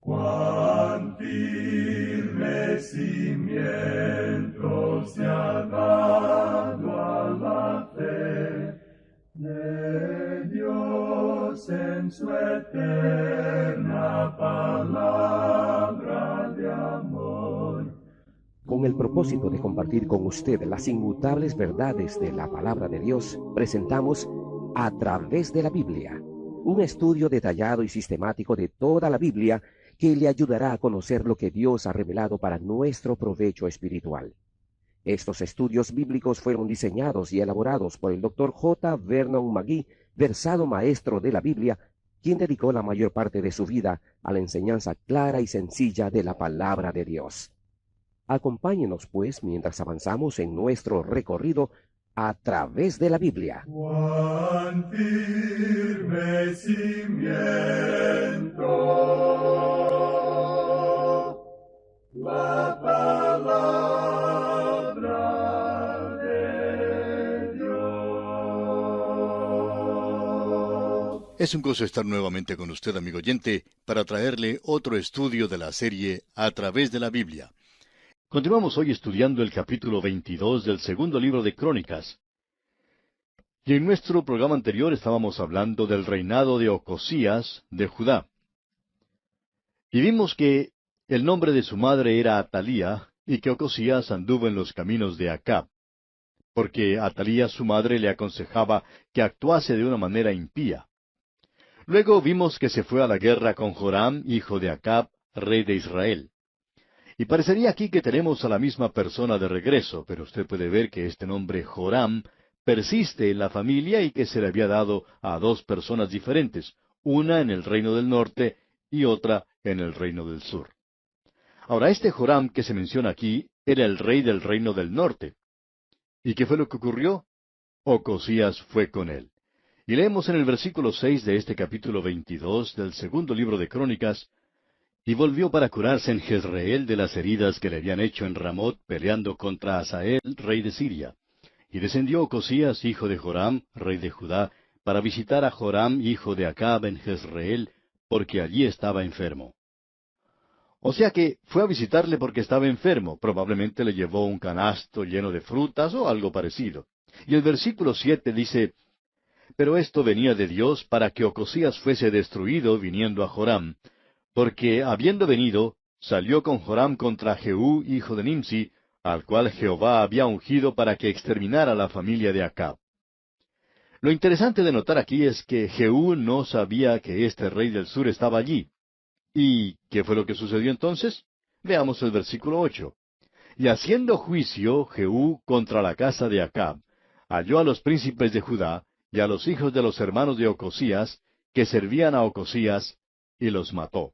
Cuán firme cimiento se ha dado a la fe de Dios en su eterna palabra de amor. Con el propósito de compartir con usted las inmutables verdades de la palabra de Dios, presentamos A través de la Biblia, un estudio detallado y sistemático de toda la Biblia que le ayudará a conocer lo que Dios ha revelado para nuestro provecho espiritual. Estos estudios bíblicos fueron diseñados y elaborados por el Dr. J. Vernon McGee, versado maestro de la Biblia, quien dedicó la mayor parte de su vida a la enseñanza clara y sencilla de la palabra de Dios. Acompáñenos, pues, mientras avanzamos en nuestro recorrido a través de la Biblia. Cuán firme cimiento la palabra de Dios. Es un gozo estar nuevamente con usted, amigo oyente, para traerle otro estudio de la serie A través de la Biblia. Continuamos hoy estudiando el capítulo 22 del segundo libro de Crónicas. Y en nuestro programa anterior estábamos hablando del reinado de Ocosías de Judá. Y vimos que el nombre de su madre era Atalía y que Ocosías anduvo en los caminos de Acab, porque Atalía su madre le aconsejaba que actuase de una manera impía. Luego vimos que se fue a la guerra con Joram, hijo de Acab, rey de Israel. Y parecería aquí que tenemos a la misma persona de regreso, pero usted puede ver que este nombre Joram persiste en la familia y que se le había dado a dos personas diferentes, una en el reino del norte y otra en el reino del sur. Ahora, este Joram que se menciona aquí era el rey del reino del norte. ¿Y qué fue lo que ocurrió? Ocosías fue con él. Y leemos en el versículo 6 de este capítulo 22 del segundo libro de Crónicas: Y volvió para curarse en Jezreel de las heridas que le habían hecho en Ramot peleando contra Hazael, rey de Siria. Y descendió Ocosías, hijo de Joram, rey de Judá, para visitar a Joram, hijo de Acab, en Jezreel, porque allí estaba enfermo. O sea que fue a visitarle porque estaba enfermo. Probablemente le llevó un canasto lleno de frutas o algo parecido. Y el versículo 7 dice: Pero esto venía de Dios para que Ocosías fuese destruido viniendo a Joram, porque habiendo venido, salió con Joram contra Jehú, hijo de Nimsi, al cual Jehová había ungido para que exterminara la familia de Acab. Lo interesante de notar aquí es que Jehú no sabía que este rey del sur estaba allí. ¿Y qué fue lo que sucedió entonces? Veamos el versículo 8. Y haciendo juicio Jehú contra la casa de Acab, halló a los príncipes de Judá y a los hijos de los hermanos de Ocosías, que servían a Ocosías, y los mató.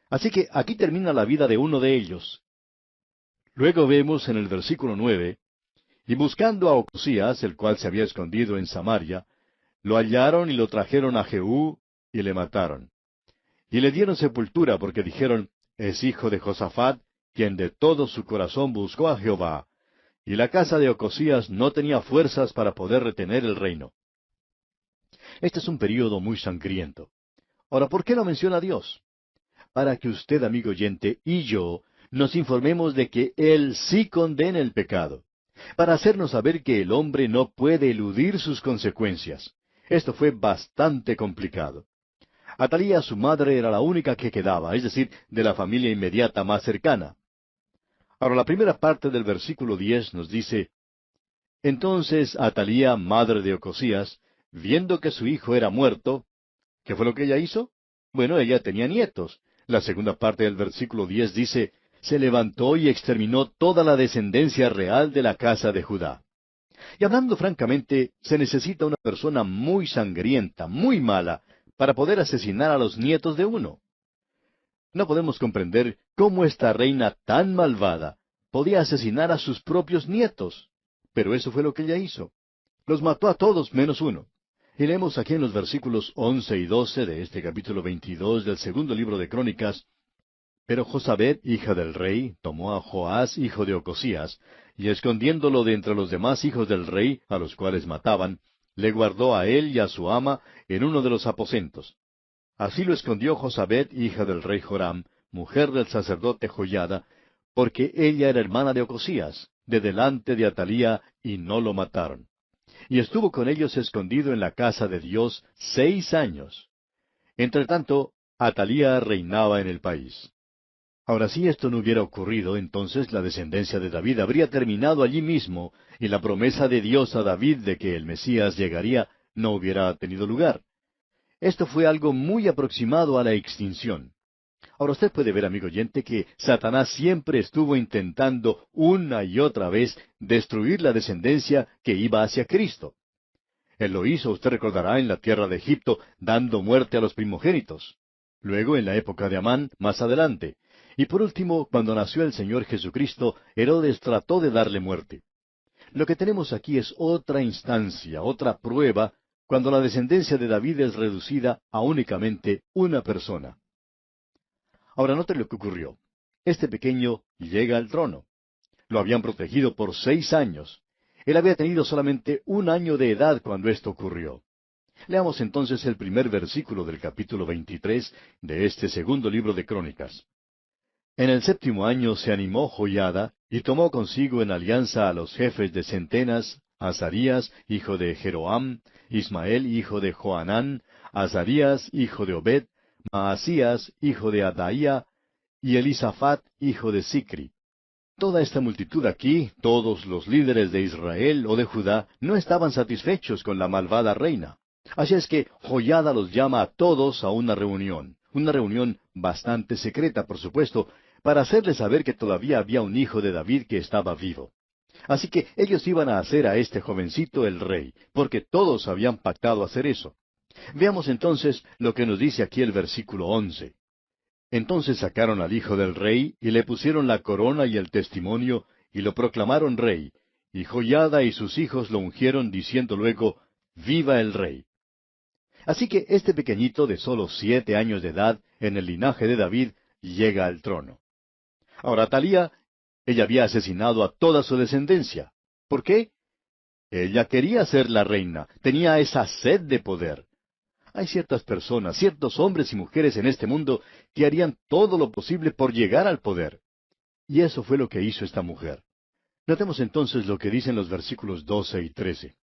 Así que aquí termina la vida de uno de ellos. Luego vemos en el versículo 9, y buscando a Ocosías, el cual se había escondido en Samaria, lo hallaron y lo trajeron a Jehú, y le mataron. Y le dieron sepultura, porque dijeron: es hijo de Josafat, quien de todo su corazón buscó a Jehová. Y la casa de Ocosías no tenía fuerzas para poder retener el reino. Este es un período muy sangriento. Ahora, ¿por qué lo menciona Dios? Para que usted, amigo oyente, y yo, nos informemos de que Él sí condena el pecado, para hacernos saber que el hombre no puede eludir sus consecuencias. Esto fue bastante complicado. Atalía, su madre, era la única que quedaba, es decir, de la familia inmediata más cercana. Ahora, la primera parte del versículo 10 nos dice: Entonces Atalía, madre de Ocosías, viendo que su hijo era muerto, ¿qué fue lo que ella hizo? Bueno, ella tenía nietos. La segunda parte del versículo 10 dice: se levantó y exterminó toda la descendencia real de la casa de Judá. Y hablando francamente, se necesita una persona muy sangrienta, muy mala, para poder asesinar a los nietos de uno. No podemos comprender cómo esta reina tan malvada podía asesinar a sus propios nietos. Pero eso fue lo que ella hizo. Los mató a todos menos uno. Y leemos aquí en los versículos 11 y 12 de este capítulo 22 del segundo libro de Crónicas: Pero Josabet, hija del rey, tomó a Joás, hijo de Ocosías, y escondiéndolo de entre los demás hijos del rey, a los cuales mataban, le guardó a él y a su ama en uno de los aposentos. Así lo escondió Josabet, hija del rey Joram, mujer del sacerdote Joiada, porque ella era hermana de Ocosías, de delante de Atalía, y no lo mataron. Y estuvo con ellos escondido en la casa de Dios 6 años. Entretanto, Atalía reinaba en el país. Ahora, si esto no hubiera ocurrido, entonces la descendencia de David habría terminado allí mismo, y la promesa de Dios a David de que el Mesías llegaría no hubiera tenido lugar. Esto fue algo muy aproximado a la extinción. Ahora usted puede ver, amigo oyente, que Satanás siempre estuvo intentando una y otra vez destruir la descendencia que iba hacia Cristo. Él lo hizo, usted recordará, en la tierra de Egipto, dando muerte a los primogénitos. Luego, en la época de Amán, más adelante. Y por último, cuando nació el Señor Jesucristo, Herodes trató de darle muerte. Lo que tenemos aquí es otra instancia, otra prueba, cuando la descendencia de David es reducida a únicamente una persona. Ahora note lo que ocurrió. Este pequeño llega al trono. Lo habían protegido por 6 años. Él había tenido solamente 1 año de edad cuando esto ocurrió. Leamos entonces el primer versículo del capítulo 23 de este segundo libro de Crónicas. En el 7º año se animó Joiada, y tomó consigo en alianza a los jefes de centenas, Azarías, hijo de Jeroam, Ismael, hijo de Johanán, Azarías, hijo de Obed, Maasías, hijo de Adaía, y Elisafat, hijo de Sicri. Toda esta multitud aquí, todos los líderes de Israel o de Judá, no estaban satisfechos con la malvada reina. Así es que Joiada los llama a todos a una reunión bastante secreta, por supuesto, para hacerles saber que todavía había un hijo de David que estaba vivo. Así que ellos iban a hacer a este jovencito el rey, porque todos habían pactado hacer eso. Veamos entonces lo que nos dice aquí el versículo 11. Entonces sacaron al hijo del rey, y le pusieron la corona y el testimonio, y lo proclamaron rey, y Joiada y sus hijos lo ungieron, diciendo luego, «Viva el rey». Así que este pequeñito de solo 7 años de edad, en el linaje de David, llega al trono. Ahora Atalía, ella había asesinado a toda su descendencia. ¿Por qué? Ella quería ser la reina, tenía esa sed de poder. Hay ciertas personas, ciertos hombres y mujeres en este mundo que harían todo lo posible por llegar al poder. Y eso fue lo que hizo esta mujer. Notemos entonces lo que dicen los versículos 12 y 13.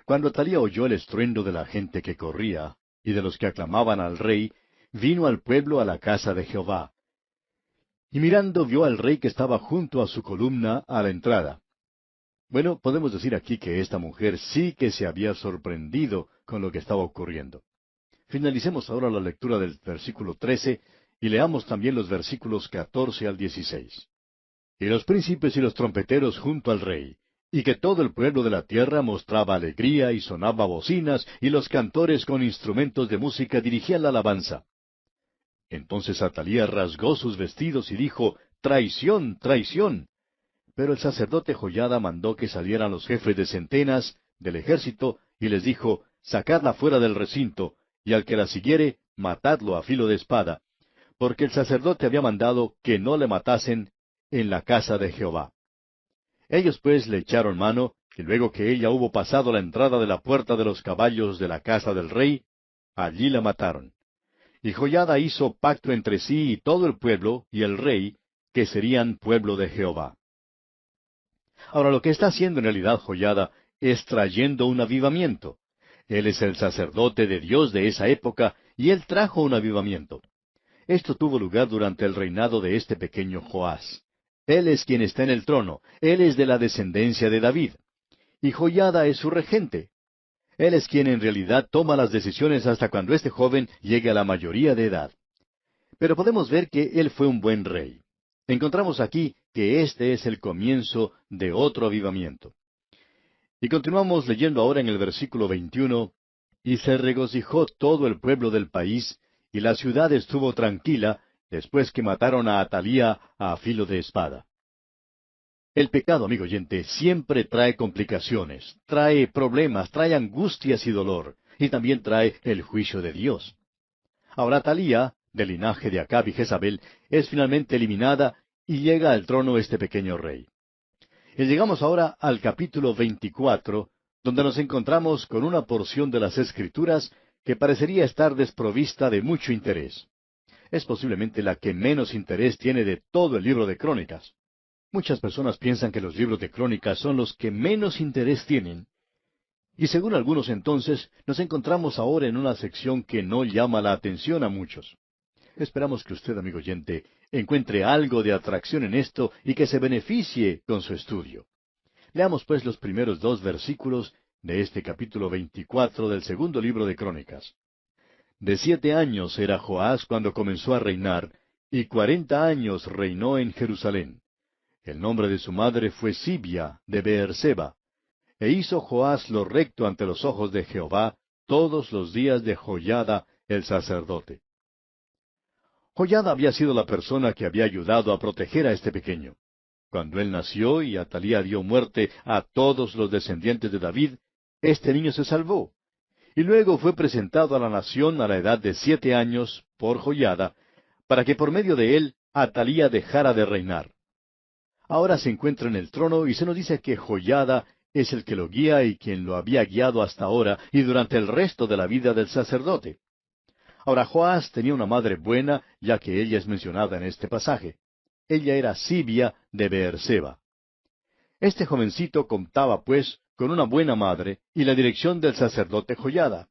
Cuando Atalía oyó el estruendo de la gente que corría, y de los que aclamaban al rey, vino al pueblo a la casa de Jehová. Y mirando vio al rey que estaba junto a su columna a la entrada. Bueno, podemos decir aquí que esta mujer sí que se había sorprendido con lo que estaba ocurriendo. Finalicemos ahora la lectura del versículo 13 y leamos también los versículos 14 al 16. Y los príncipes y los trompeteros junto al rey, y que todo el pueblo de la tierra mostraba alegría y sonaba bocinas, y los cantores con instrumentos de música dirigían la alabanza. Entonces Atalía rasgó sus vestidos y dijo, «¡Traición, traición!». Pero el sacerdote Joiada mandó que salieran los jefes de centenas del ejército, y les dijo, «Sacadla fuera del recinto, y al que la siguiere, matadlo a filo de espada», porque el sacerdote había mandado que no le matasen en la casa de Jehová. Ellos pues le echaron mano, y luego que ella hubo pasado la entrada de la puerta de los caballos de la casa del rey, allí la mataron. Y Joiada hizo pacto entre sí y todo el pueblo y el rey, que serían pueblo de Jehová. Ahora lo que está haciendo en realidad Joiada es trayendo un avivamiento. Él es el sacerdote de Dios de esa época, y él trajo un avivamiento. Esto tuvo lugar durante el reinado de este pequeño Joás. Él es quien está en el trono, él es de la descendencia de David. Y Joiada es su regente. Él es quien en realidad toma las decisiones hasta cuando este joven llegue a la mayoría de edad. Pero podemos ver que él fue un buen rey. Encontramos aquí que este es el comienzo de otro avivamiento. Y continuamos leyendo ahora en el versículo 21, «Y se regocijó todo el pueblo del país, y la ciudad estuvo tranquila, después que mataron a Atalía a filo de espada». El pecado, amigo oyente, siempre trae complicaciones, trae problemas, trae angustias y dolor, y también trae el juicio de Dios. Ahora Atalía, del linaje de Acab y Jezabel, es finalmente eliminada y llega al trono este pequeño rey. Y llegamos ahora al capítulo 24, donde nos encontramos con una porción de las Escrituras que parecería estar desprovista de mucho interés. Es posiblemente la que menos interés tiene de todo el libro de Crónicas. Muchas personas piensan que los libros de Crónicas son los que menos interés tienen. Y según algunos entonces, nos encontramos ahora en una sección que no llama la atención a muchos. Esperamos que usted, amigo oyente, encuentre algo de atracción en esto y que se beneficie con su estudio. Leamos pues los primeros 2 versículos de este capítulo 24 del segundo libro de Crónicas. De 7 años era Joás cuando comenzó a reinar, y 40 años reinó en Jerusalén. El nombre de su madre fue Sibia de Beerseba. E hizo Joás lo recto ante los ojos de Jehová todos los días de Joiada el sacerdote. Joiada había sido la persona que había ayudado a proteger a este pequeño. Cuando él nació y Atalía dio muerte a todos los descendientes de David, este niño se salvó. Y luego fue presentado a la nación a la edad de 7 años por Joiada, para que por medio de él Atalía dejara de reinar. Ahora se encuentra en el trono y se nos dice que Joiada es el que lo guía y quien lo había guiado hasta ahora y durante el resto de la vida del sacerdote. Ahora Joás tenía una madre buena, ya que ella es mencionada en este pasaje. Ella era Sibia de Beerseba. Este jovencito contaba, pues, con una buena madre y la dirección del sacerdote Joiada.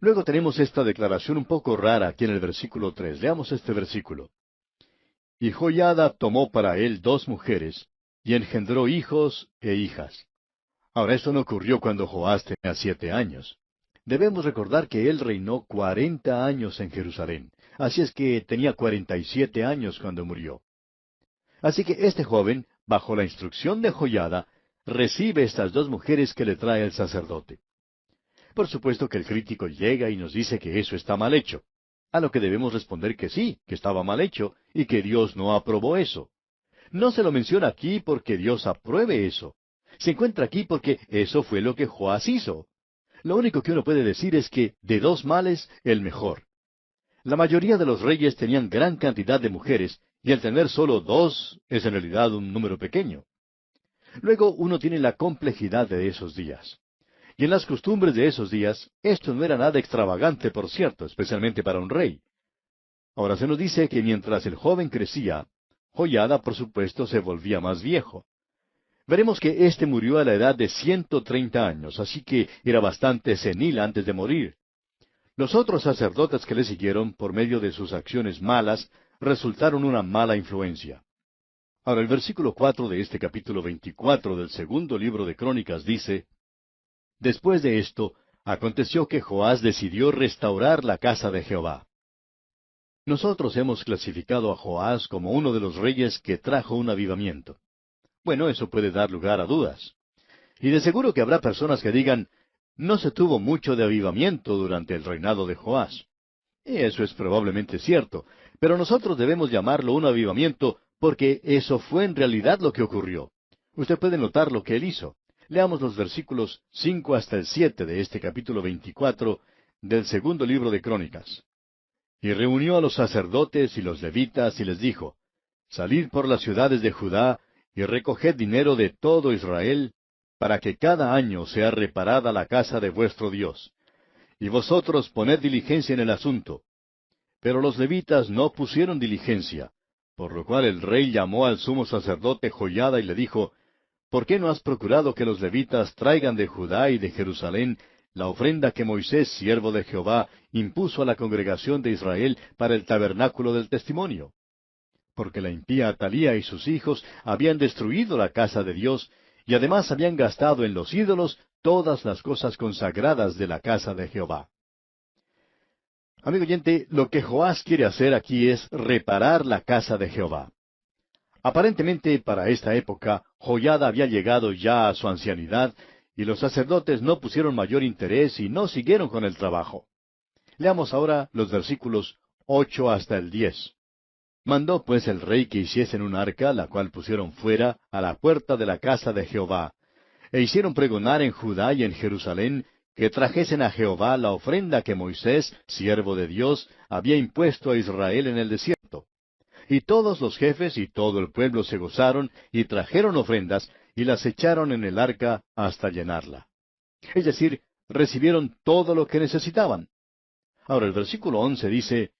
Luego tenemos esta declaración un poco rara aquí en el versículo 3. Leamos este versículo. Y Joiada tomó para él 2 mujeres, y engendró hijos e hijas. Ahora, esto no ocurrió cuando Joás tenía 7 años. Debemos recordar que él reinó 40 años en Jerusalén, así es que tenía 47 años cuando murió. Así que este joven, bajo la instrucción de Joiada, recibe estas 2 mujeres que le trae el sacerdote. Por supuesto que el crítico llega y nos dice que eso está mal hecho, a lo que debemos responder que sí, que estaba mal hecho, y que Dios no aprobó eso. No se lo menciona aquí porque Dios apruebe eso. Se encuentra aquí porque eso fue lo que Joás hizo. Lo único que uno puede decir es que de 2 males, el mejor. La mayoría de los reyes tenían gran cantidad de mujeres, y el tener solo 2 es en realidad un número pequeño. Luego uno tiene la complejidad de esos días. Y en las costumbres de esos días, esto no era nada extravagante, por cierto, especialmente para un rey. Ahora se nos dice que mientras el joven crecía, Joiada, por supuesto, se volvía más viejo. Veremos que éste murió a la edad de 130 años, así que era bastante senil antes de morir. Los otros sacerdotes que le siguieron, por medio de sus acciones malas, resultaron una mala influencia. Ahora, el versículo 4 de este capítulo 24 del segundo libro de Crónicas dice, Después de esto, aconteció que Joás decidió restaurar la casa de Jehová. Nosotros hemos clasificado a Joás como uno de los reyes que trajo un avivamiento. Bueno, eso puede dar lugar a dudas. Y de seguro que habrá personas que digan, no se tuvo mucho de avivamiento durante el reinado de Joás. Y eso es probablemente cierto, pero nosotros debemos llamarlo un avivamiento porque eso fue en realidad lo que ocurrió. Usted puede notar lo que él hizo. Leamos los versículos 5 hasta el 7 de este capítulo 24 del segundo libro de Crónicas. Y reunió a los sacerdotes y los levitas y les dijo, Salid por las ciudades de Judá y recoged dinero de todo Israel, para que cada año sea reparada la casa de vuestro Dios. Y vosotros poned diligencia en el asunto. Pero los levitas no pusieron diligencia, por lo cual el rey llamó al sumo sacerdote Joiada y le dijo, ¿Por qué no has procurado que los levitas traigan de Judá y de Jerusalén la ofrenda que Moisés, siervo de Jehová, impuso a la congregación de Israel para el tabernáculo del testimonio? Porque la impía Atalía y sus hijos habían destruido la casa de Dios, y además habían gastado en los ídolos todas las cosas consagradas de la casa de Jehová. Amigo oyente, lo que Joás quiere hacer aquí es reparar la casa de Jehová. Aparentemente, para esta época, Joiada había llegado ya a su ancianidad, y los sacerdotes no pusieron mayor interés y no siguieron con el trabajo. Leamos ahora los versículos 8 hasta el 10. Mandó pues el rey que hiciesen un arca, la cual pusieron fuera, a la puerta de la casa de Jehová, e hicieron pregonar en Judá y en Jerusalén, que trajesen a Jehová la ofrenda que Moisés, siervo de Dios, había impuesto a Israel en el desierto. Y todos los jefes y todo el pueblo se gozaron, y trajeron ofrendas, y las echaron en el arca hasta llenarla. Es decir, recibieron todo lo que necesitaban. Ahora el versículo 11 dice,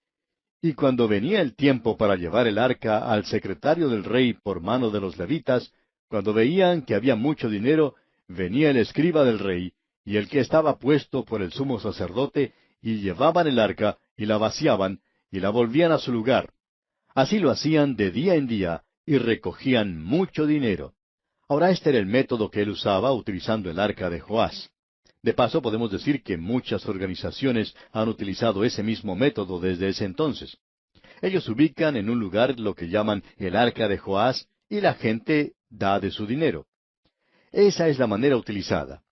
y cuando venía el tiempo para llevar el arca al secretario del rey por mano de los levitas, cuando veían que había mucho dinero, venía el escriba del rey, y el que estaba puesto por el sumo sacerdote, y llevaban el arca, y la vaciaban, y la volvían a su lugar. Así lo hacían de día en día, y recogían mucho dinero. Ahora este era el método que él usaba utilizando el arca de Joás. De paso podemos decir que muchas organizaciones han utilizado ese mismo método desde ese entonces. Ellos ubican en un lugar lo que llaman el arca de Joás, y la gente da de su dinero. Esa es la manera utilizada.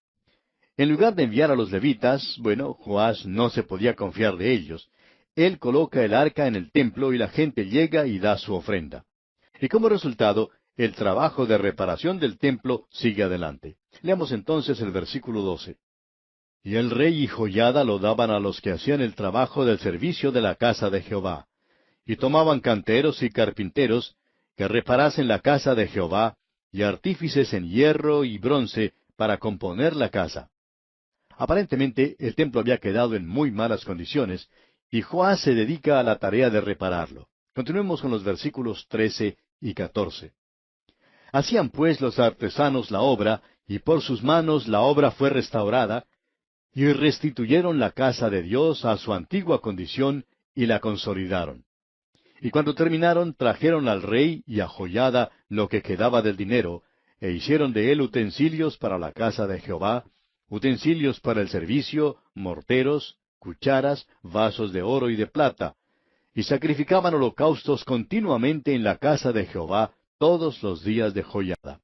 En lugar de enviar a los levitas, bueno, Joás no se podía confiar de ellos. Él coloca el arca en el templo y la gente llega y da su ofrenda. Y como resultado, el trabajo de reparación del templo sigue adelante. Leamos entonces el versículo 12. Y el rey y Joiada lo daban a los que hacían el trabajo del servicio de la casa de Jehová. Y tomaban canteros y carpinteros que reparasen la casa de Jehová, y artífices en hierro y bronce para componer la casa. Aparentemente el templo había quedado en muy malas condiciones, y Joás se dedica a la tarea de repararlo. Continuemos con los versículos 13 y 14. Hacían pues los artesanos la obra, y por sus manos la obra fue restaurada, y restituyeron la casa de Dios a su antigua condición, y la consolidaron. Y cuando terminaron, trajeron al rey y a Joiada lo que quedaba del dinero, e hicieron de él utensilios para la casa de Jehová, utensilios para el servicio, morteros, cucharas, vasos de oro y de plata, y sacrificaban holocaustos continuamente en la casa de Jehová todos los días de Joiada.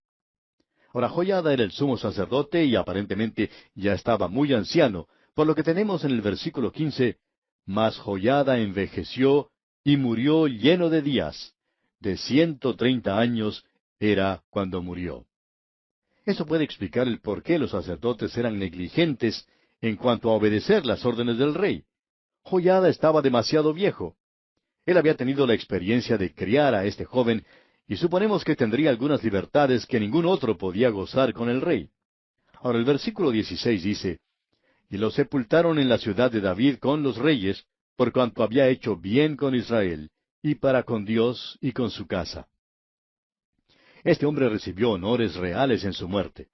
Ahora, Joiada era el sumo sacerdote y aparentemente ya estaba muy anciano, por lo que tenemos en el versículo 15, mas Joiada envejeció y murió lleno de días. De 130 años era cuando murió. Eso puede explicar el por qué los sacerdotes eran negligentes en cuanto a obedecer las órdenes del rey. Joiada estaba demasiado viejo. Él había tenido la experiencia de criar a este joven, y suponemos que tendría algunas libertades que ningún otro podía gozar con el rey. Ahora el versículo 16 dice, y lo sepultaron en la ciudad de David con los reyes, por cuanto había hecho bien con Israel, y para con Dios y con su casa. Este hombre recibió honores reales en su muerte.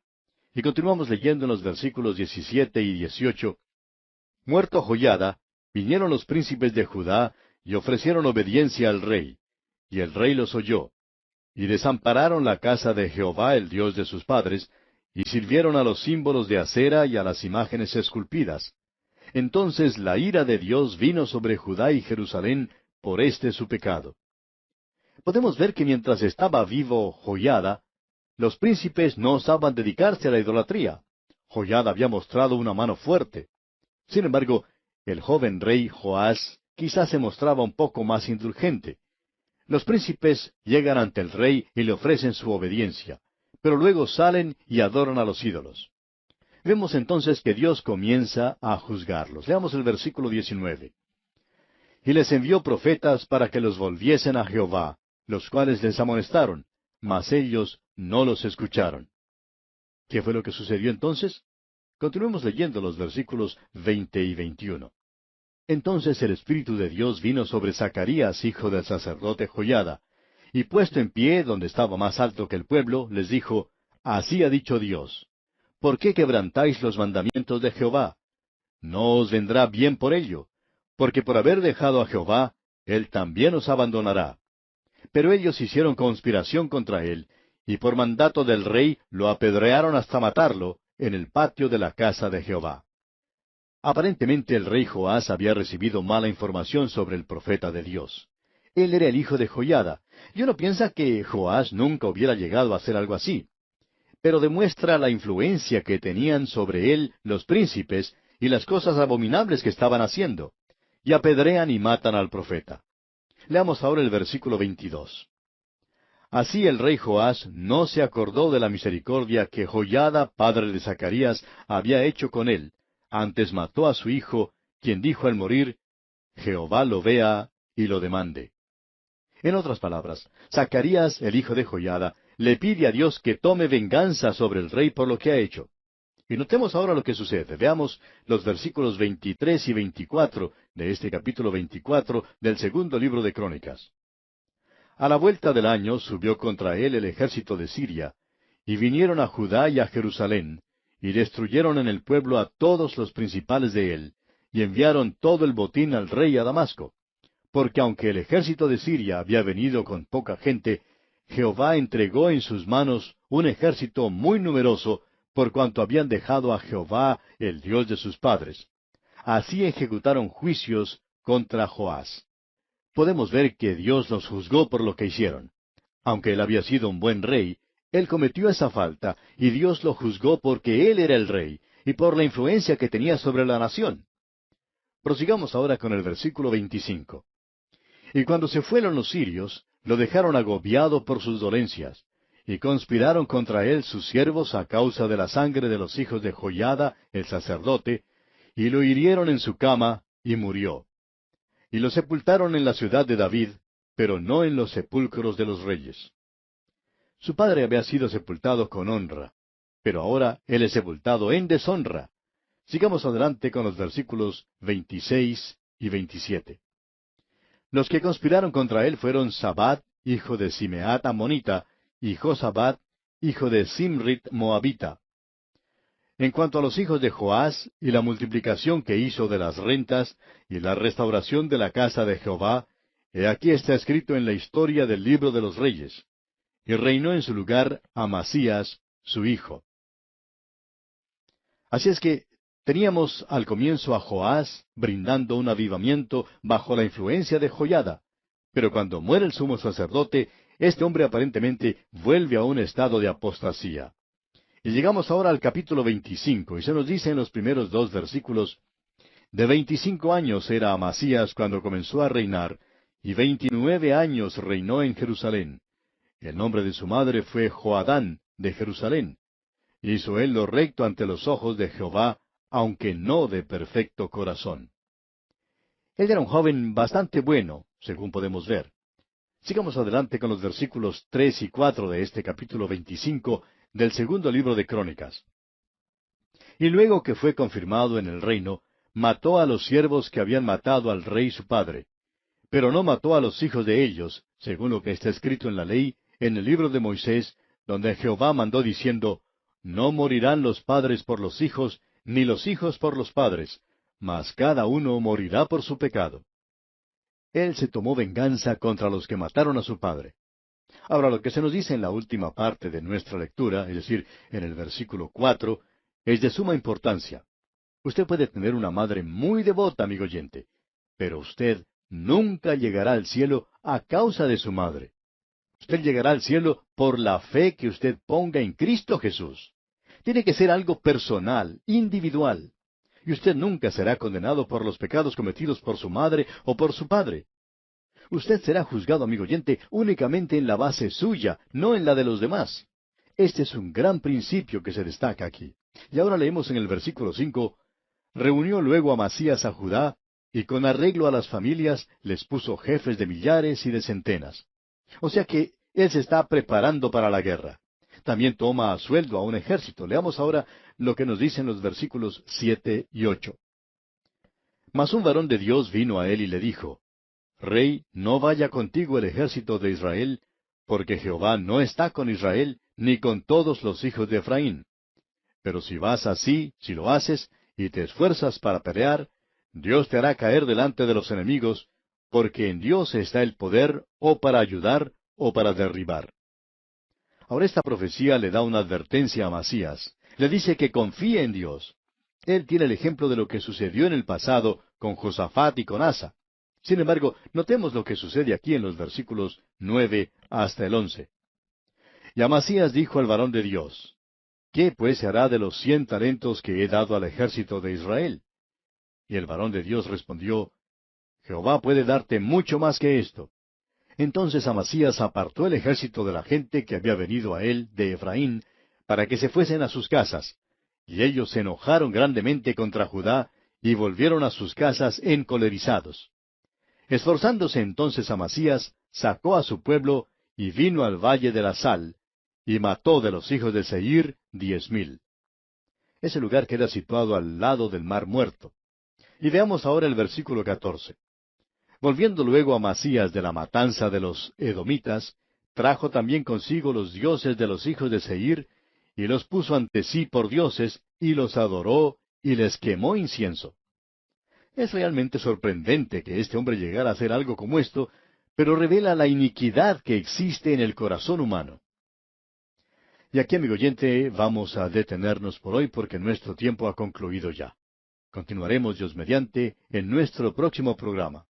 Y continuamos leyendo en los versículos 17 y 18. Muerto Joiada, vinieron los príncipes de Judá y ofrecieron obediencia al rey. Y el rey los oyó. Y desampararon la casa de Jehová, el Dios de sus padres, y sirvieron a los símbolos de acera y a las imágenes esculpidas. Entonces la ira de Dios vino sobre Judá y Jerusalén por este su pecado. Podemos ver que mientras estaba vivo Joiada, los príncipes no osaban dedicarse a la idolatría. Joiada había mostrado una mano fuerte. Sin embargo, el joven rey Joás quizás se mostraba un poco más indulgente. Los príncipes llegan ante el rey y le ofrecen su obediencia, pero luego salen y adoran a los ídolos. Vemos entonces que Dios comienza a juzgarlos. Leamos el versículo 19. Y les envió profetas para que los volviesen a Jehová, los cuales les amonestaron, mas ellos no los escucharon. ¿Qué fue lo que sucedió entonces? Continuemos leyendo los versículos 20 y 21. Entonces el Espíritu de Dios vino sobre Zacarías, hijo del sacerdote Joiada, y puesto en pie donde estaba más alto que el pueblo, les dijo, Así ha dicho Dios, ¿por qué quebrantáis los mandamientos de Jehová? No os vendrá bien por ello, porque por haber dejado a Jehová, Él también os abandonará. Pero ellos hicieron conspiración contra él, y por mandato del rey lo apedrearon hasta matarlo en el patio de la casa de Jehová. Aparentemente el rey Joás había recibido mala información sobre el profeta de Dios. Él era el hijo de Joiada, y uno piensa que Joás nunca hubiera llegado a hacer algo así. Pero demuestra la influencia que tenían sobre él los príncipes y las cosas abominables que estaban haciendo, y apedrean y matan al profeta. Leamos ahora el versículo 22. Así el rey Joás no se acordó de la misericordia que Joiada, padre de Zacarías, había hecho con él, antes mató a su hijo, quien dijo al morir, Jehová lo vea y lo demande. En otras palabras, Zacarías, el hijo de Joiada, le pide a Dios que tome venganza sobre el rey por lo que ha hecho. Y notemos ahora lo que sucede. Veamos los versículos 23 y 24 de este capítulo 24 del segundo libro de Crónicas. A la vuelta del año subió contra él el ejército de Siria, y vinieron a Judá y a Jerusalén, y destruyeron en el pueblo a todos los principales de él, y enviaron todo el botín al rey a Damasco. Porque aunque el ejército de Siria había venido con poca gente, Jehová entregó en sus manos un ejército muy numeroso, por cuanto habían dejado a Jehová, el Dios de sus padres. Así ejecutaron juicios contra Joás. Podemos ver que Dios los juzgó por lo que hicieron. Aunque él había sido un buen rey, él cometió esa falta, y Dios lo juzgó porque él era el rey, y por la influencia que tenía sobre la nación. Prosigamos ahora con el versículo 25. Y cuando se fueron los sirios, lo dejaron agobiado por sus dolencias, y conspiraron contra él sus siervos a causa de la sangre de los hijos de Joiada, el sacerdote, y lo hirieron en su cama, y murió. Y lo sepultaron en la ciudad de David, pero no en los sepulcros de los reyes. Su padre había sido sepultado con honra, pero ahora él es sepultado en deshonra. Sigamos adelante con los versículos 26 y 27. Los que conspiraron contra él fueron Sabat, hijo de Simeat amonita, y Josabat, hijo de Simrit moabita. En cuanto a los hijos de Joás, y la multiplicación que hizo de las rentas, y la restauración de la casa de Jehová, he aquí está escrito en la historia del libro de los reyes. Y reinó en su lugar Amasías, su hijo. Así es que teníamos al comienzo a Joás brindando un avivamiento bajo la influencia de Joiada. Pero cuando muere el sumo sacerdote, este hombre aparentemente vuelve a un estado de apostasía. Y llegamos ahora al capítulo 25, y se nos dice en los primeros 2 versículos, de 25 años era Amasías cuando comenzó a reinar, y 29 años reinó en Jerusalén. El nombre de su madre fue Joadán de Jerusalén. Hizo él lo recto ante los ojos de Jehová, aunque no de perfecto corazón. Él era un joven bastante bueno, según podemos ver. Sigamos adelante con los versículos 3 y 4 de este capítulo 25 del segundo libro de Crónicas. Y luego que fue confirmado en el reino, mató a los siervos que habían matado al rey su padre. Pero no mató a los hijos de ellos, según lo que está escrito en la ley, en el libro de Moisés, donde Jehová mandó diciendo, no morirán los padres por los hijos, ni los hijos por los padres, mas cada uno morirá por su pecado. Él se tomó venganza contra los que mataron a su padre. Ahora, lo que se nos dice en la última parte de nuestra lectura, es decir, en el versículo 4, es de suma importancia. Usted puede tener una madre muy devota, amigo oyente, pero usted nunca llegará al cielo a causa de su madre. Usted llegará al cielo por la fe que usted ponga en Cristo Jesús. Tiene que ser algo personal, individual. Y usted nunca será condenado por los pecados cometidos por su madre o por su padre. Usted será juzgado, amigo oyente, únicamente en la base suya, no en la de los demás. Este es un gran principio que se destaca aquí. Y ahora leemos en el versículo 5, reunió luego Amasías a Judá, y con arreglo a las familias les puso jefes de millares y de centenas. O sea que él se está preparando para la guerra. También toma a sueldo a un ejército. Leamos ahora lo que nos dicen los versículos 7 y 8. Mas un varón de Dios vino a él y le dijo, Rey, no vaya contigo el ejército de Israel, porque Jehová no está con Israel, ni con todos los hijos de Efraín. Pero si vas así, si lo haces, y te esfuerzas para pelear, Dios te hará caer delante de los enemigos, porque en Dios está el poder, o para ayudar, o para derribar. Ahora esta profecía le da una advertencia a Amasías. Le dice que confíe en Dios. Él tiene el ejemplo de lo que sucedió en el pasado con Josafat y con Asa. Sin embargo, notemos lo que sucede aquí en los versículos 9 hasta el 11. Y Amasías dijo al varón de Dios, ¿qué pues se hará de los 100 talentos que he dado al ejército de Israel? Y el varón de Dios respondió, Jehová puede darte mucho más que esto. Entonces Amasías apartó el ejército de la gente que había venido a él de Efraín, para que se fuesen a sus casas. Y ellos se enojaron grandemente contra Judá, y volvieron a sus casas encolerizados. Esforzándose entonces Amasías, sacó a su pueblo, y vino al valle de la Sal, y mató de los hijos de Seir 10,000. Ese lugar queda situado al lado del Mar Muerto. Y veamos ahora el versículo 14. Volviendo luego a Amasías de la matanza de los edomitas, trajo también consigo los dioses de los hijos de Seir, y los puso ante sí por dioses, y los adoró, y les quemó incienso. Es realmente sorprendente que este hombre llegara a hacer algo como esto, pero revela la iniquidad que existe en el corazón humano. Y aquí, amigo oyente, vamos a detenernos por hoy porque nuestro tiempo ha concluido ya. Continuaremos, Dios mediante, en nuestro próximo programa.